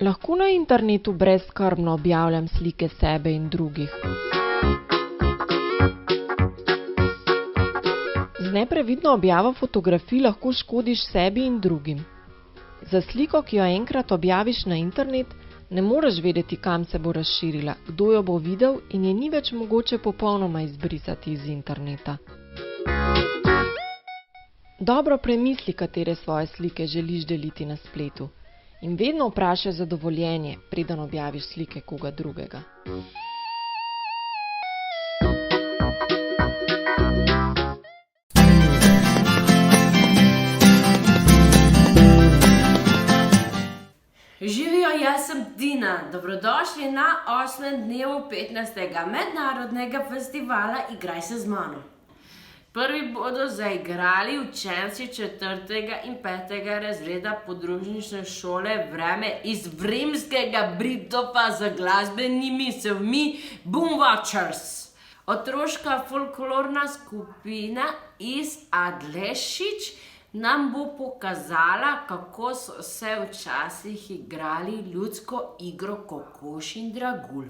Lahko na internetu brezskrbno objavljam slike sebe in drugih. Z neprevidno objavo fotografij lahko škodiš sebi in drugim. Za sliko, ki jo enkrat objaviš na internet, ne moreš vedeti, kam se bo razširila, kdo jo bo videl in je ni več mogoče popolnoma izbrisati iz interneta. Dobro premisli, katere svoje slike želiš deliti na spletu. In vedno vprašaj za dovoljenje, preden objaviš slike koga drugega. Živijo, jaz sem Tina. Dobrodošli na 8. dnevu 15. mednarodnega festivala Igraj se z mano. Prvi bodo zaigrali učenci 4. in 5. razreda podružnične šole Vreme iz Vrimskega Britofa z glasbenimi sevmi Boom Watchers. Otroška folklorna skupina iz Adlešič nam bo pokazala, kako so se včasih igrali ljudsko igro Kokoš in Dragulj.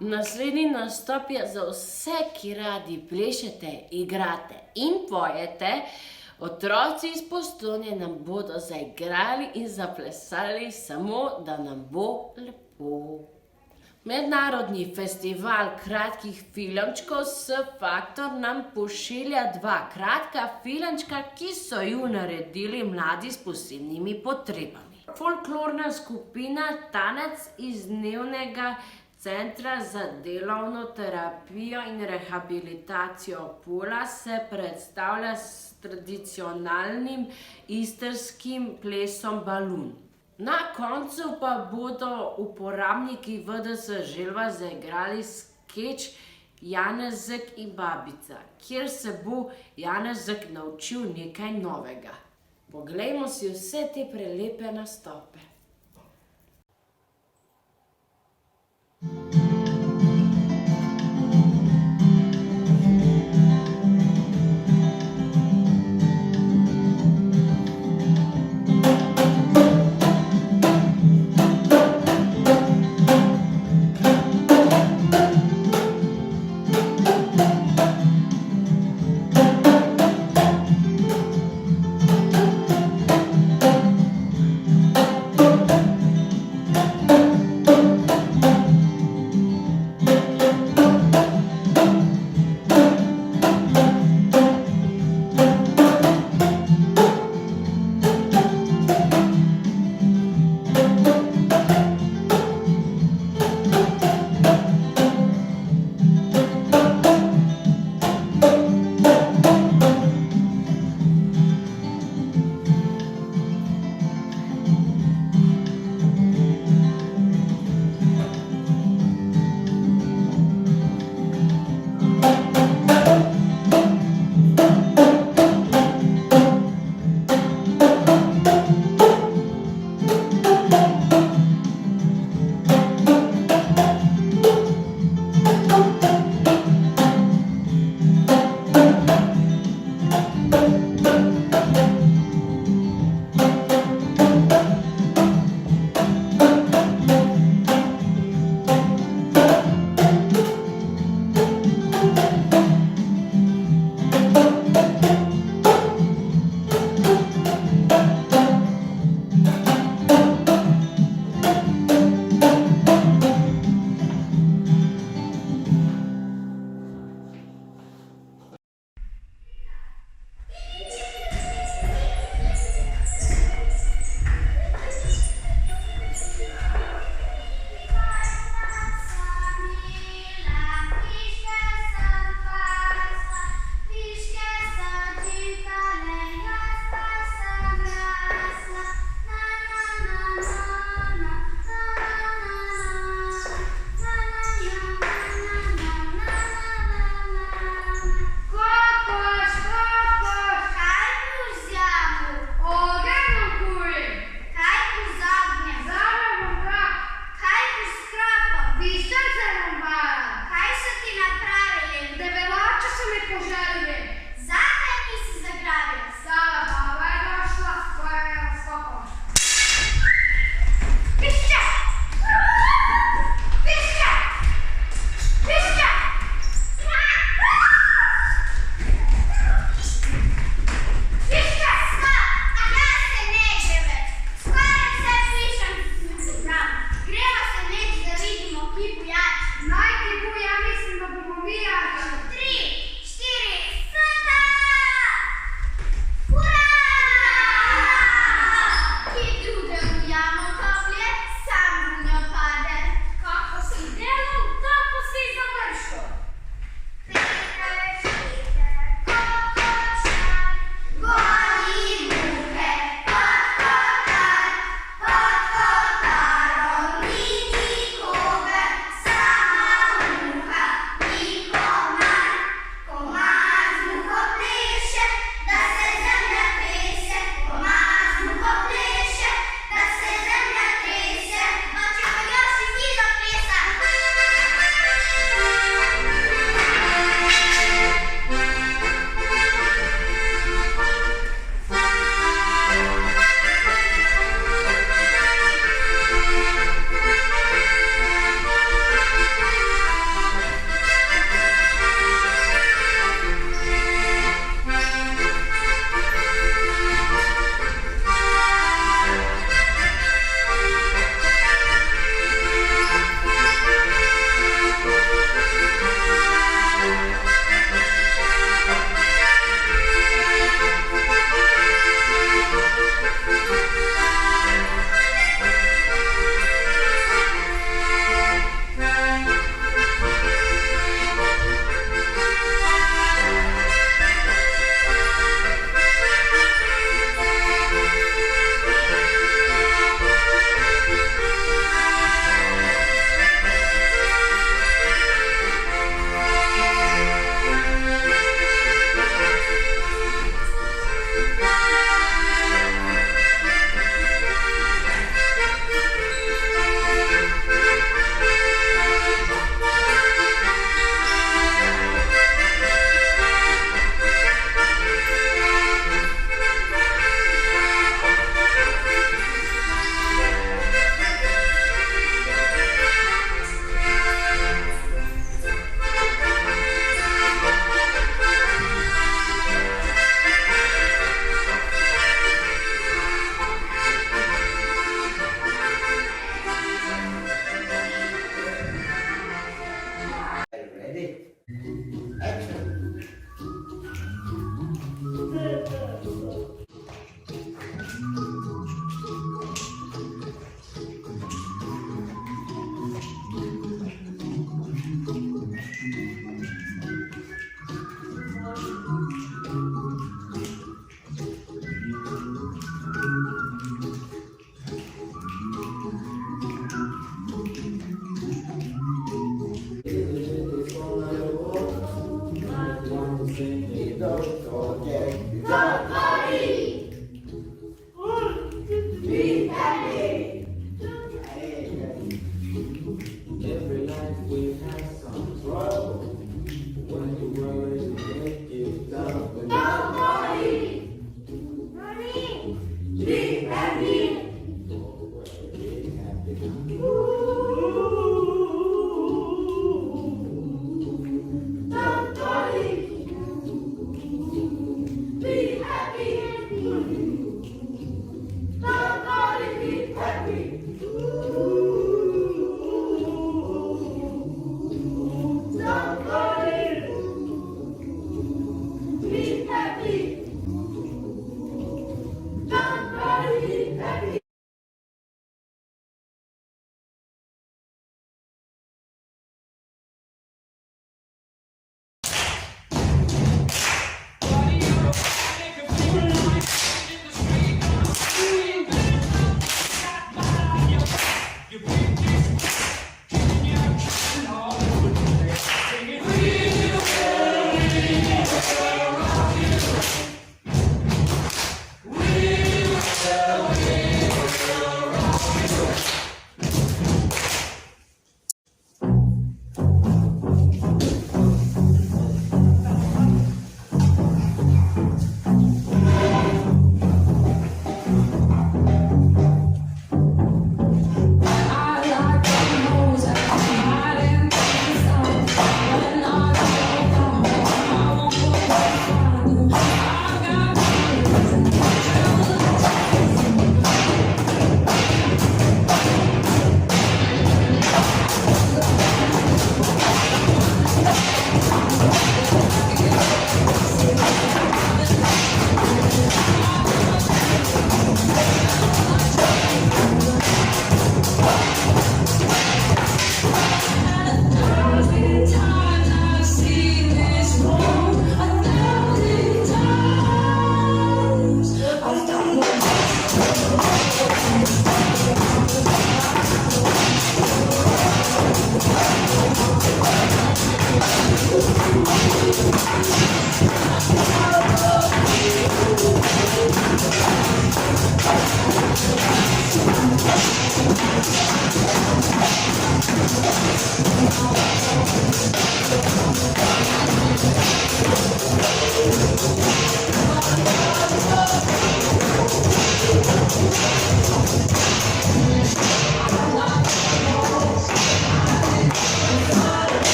Naslednji nastop je za vse, ki radi plešete, igrate in pojete. Otroci iz Postojne nam bodo zaigrali in zaplesali, samo da nam bo lepo. Mednarodni festival kratkih filmčkov S-Faktor nam pošilja 2 kratka filmčka, ki so ju naredili mladi s posebnimi potrebami. Folklorna skupina Tanec iz dnevnega Centra za delovno terapijo in rehabilitacijo Pula se predstavlja s tradicionalnim istrskim plesom balun. Na koncu pa bodo uporabniki VDS Želva zaigrali skeč Janezek in babica, kjer se bo Janezek naučil nekaj novega. Poglejmo si vse te prelepe nastope.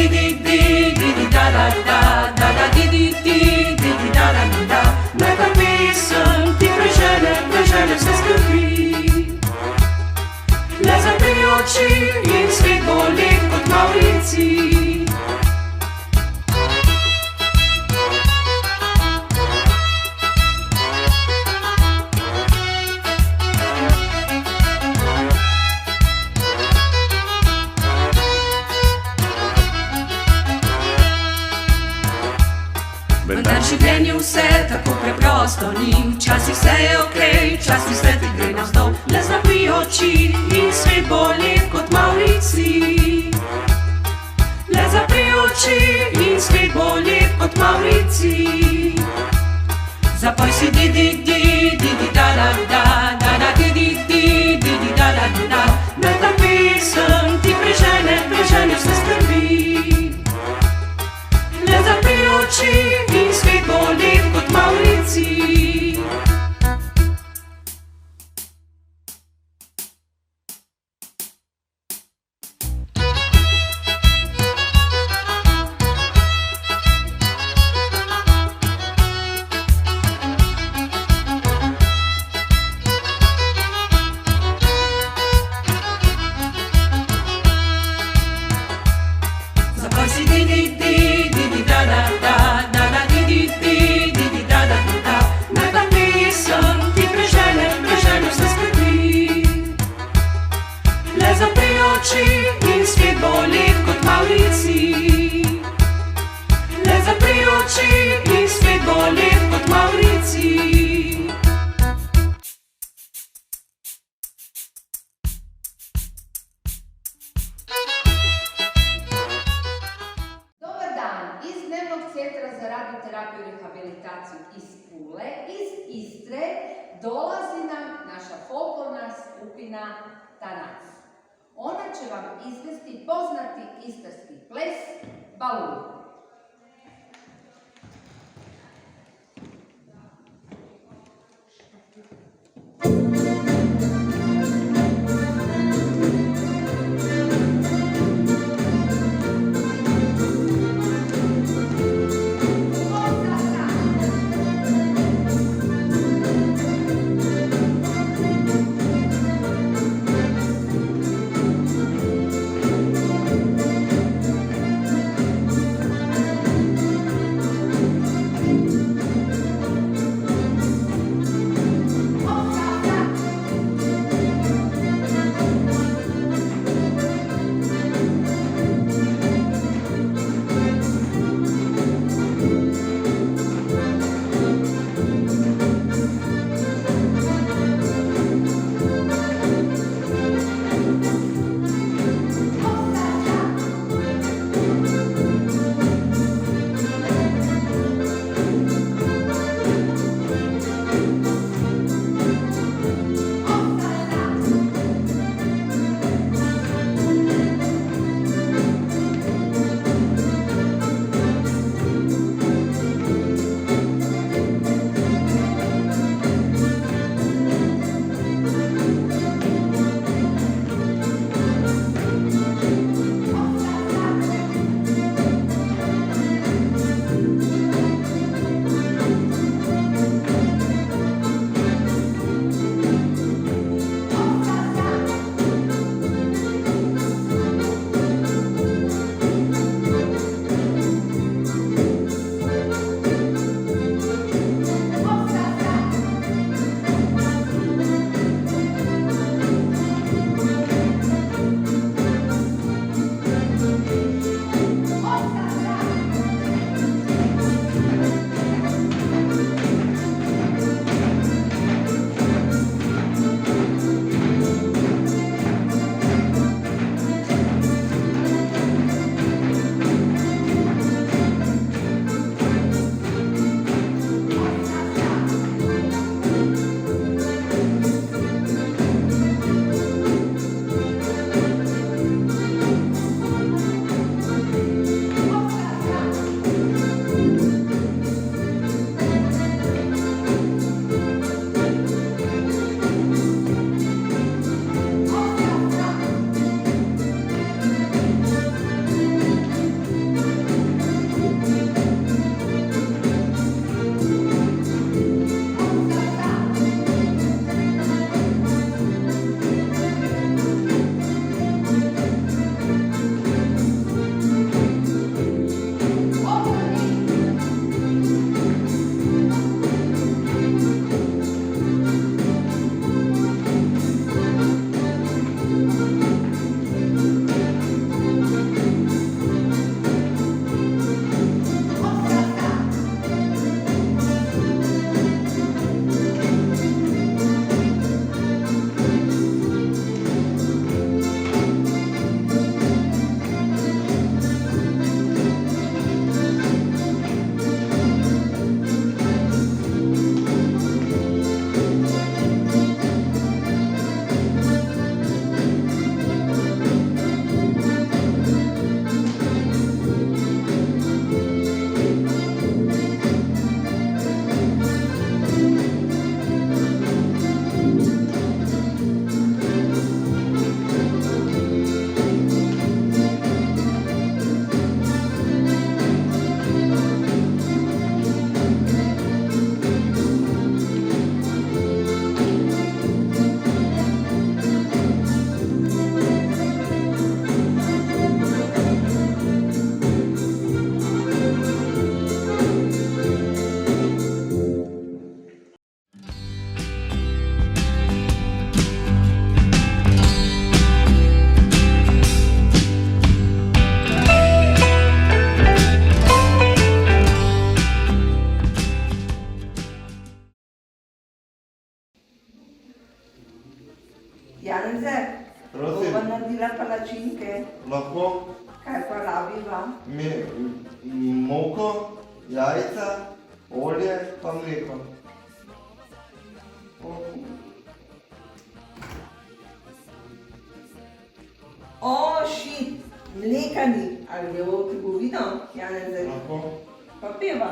di di di di di da da da da da di di di di di da da da. Neka pesem ti prežene, prežene se skrbi. Le zapri oči in svet bo lep kot Mauricij. Vendar življenje vse tako preprosto ni. Včasih vse je okej, včasih svet ti gre navzdol. Le zapri oči in svet bo lep kot Mauricij. Le zapri oči in svet bo lep kot Mauricij. Zapoj si di di di di di da da da da da di di di di di da da da. Naj ta pesem ti prežene, prežene vse skrbi. Le zapri oči in svet bo lep kot Mauricij. Zapoj si di di di di di da da da da da di di di di di da da da. Naj ta pesem ti prežene, prežene vse skrbi. Le zapri oči in svet bo lep kot Mauricij. Le zapri oči in svet bo lep kot Mauricij. Dobar dan, iz Dnevnog centra za radioterapiju i rehabilitaciju iz Pule, iz Istre, dolazi nam naša folklorna skupina Tanac. Ona će vam izvesti poznati istarski ples Balun. Lahko Kaj pa rabiva? moko, jajca, olje pa mleko. O, šit, mleka ni. Ali gremo v trgovino? Janez, Lahko. pa piva.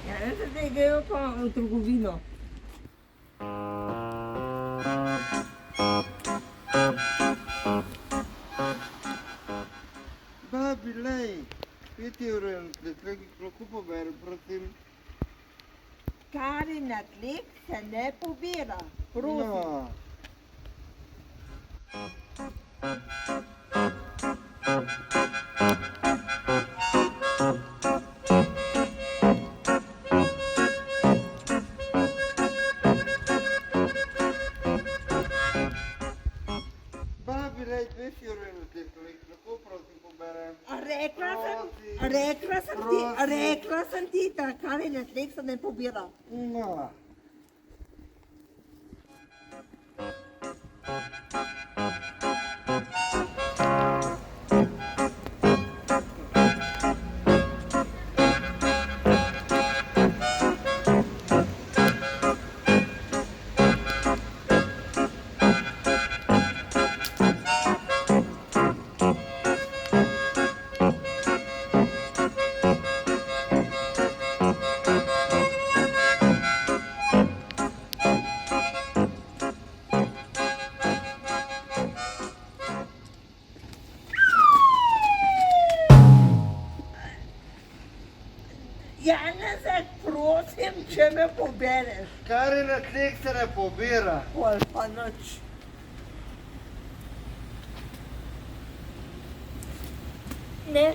Janez, zdaj grejo pa v trgovino. Babi, lej, 5 evrov je tleh, lahko pobere, prosim. Kar je na tleh, se ne pobira. Prosim. No. Babi, lej, 2 evrov je tleh, lahko prosim poberem. Rekla sem ti, da kar je na tleh, se ne pobira. No. Janez, prosim, če me pobereš. Kar je na tleh, se ne pobira. Pol pa noč. Ne.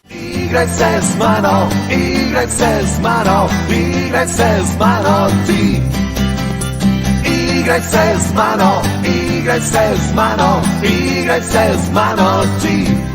Igraj se z mano, igraj se z mano, igraj se z mano ti. Igraj se z mano, igraj se z mano, igraj se z mano ti.